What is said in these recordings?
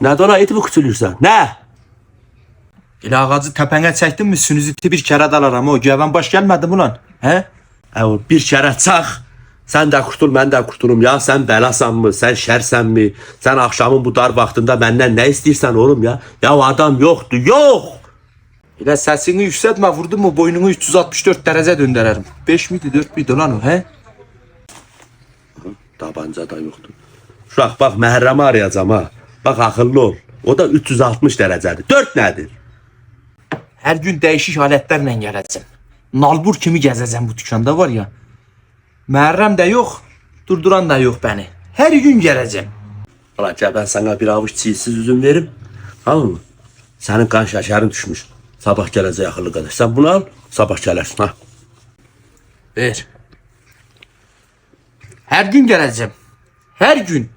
Nədən ona eti mi küçülürsən? Nə? Elə ağacı təpəngə çəkdinmi sünüzütü bir kərə dalaram o. Güvən baş gəlmədi mi lan? Hə? O bir kərə çax. Sən də kurtul, mən də kurtulum ya. Sən bəlasan mı? Sən şərsən mi? Sən axşamın bu dar vaxtında məndən nə istəyirsən oğlum ya? Ya adam yoxdur, yox. Elə səsini yüksəltmə, vurdun mu boynunu 364 dərəcə döndərərim. 5 miydi, 4 miydi lan o, hə? Tabanca da yoxdur. Uşaq bax, Məhərrəmi arayacam ha. Bax, akıllı ol. O da 360 dərəcədir. 4 nədir? Hər gün dəyişik alətlərlə gələcəm. Nalbur kimi gəzəcəm bu dükkanda var ya. Məhərrəm də yox, durduran da yox bəni. Hər gün gələcəm. Ulan gəl ben sana bir avuç çiğsiz üzüm verim. Tamam mı? Senin kan şekerin düşmüş. Sabah gələcək akıllı qardaş. Sen bunu al, sabah gələrsin ha. Ver. Hər gün gələcəm. Hər gün.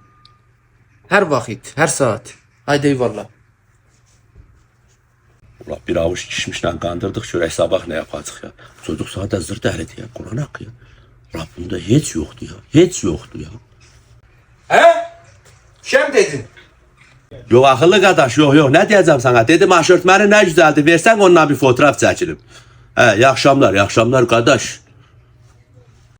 Hər vaxt, hər saat. Haydi eyvallah. Ulan bir avuç kişmişle kandırdık. Şöyle sabah ne yapacak ya? Çocuk zaten zır dəhredi ya. Kur'an hakkı ya. Rabbimde hiç yoktu ya. Hiç yoktu ya. Hə? Şəm dedin. Yok akıllı qardaş, yok. Ne diyeceğim sana? Dedim aşörtməni ne güzeldi. Versen onunla bir fotoğraf çekelim. He, iyi akşamlar, iyi akşamlar kardeş.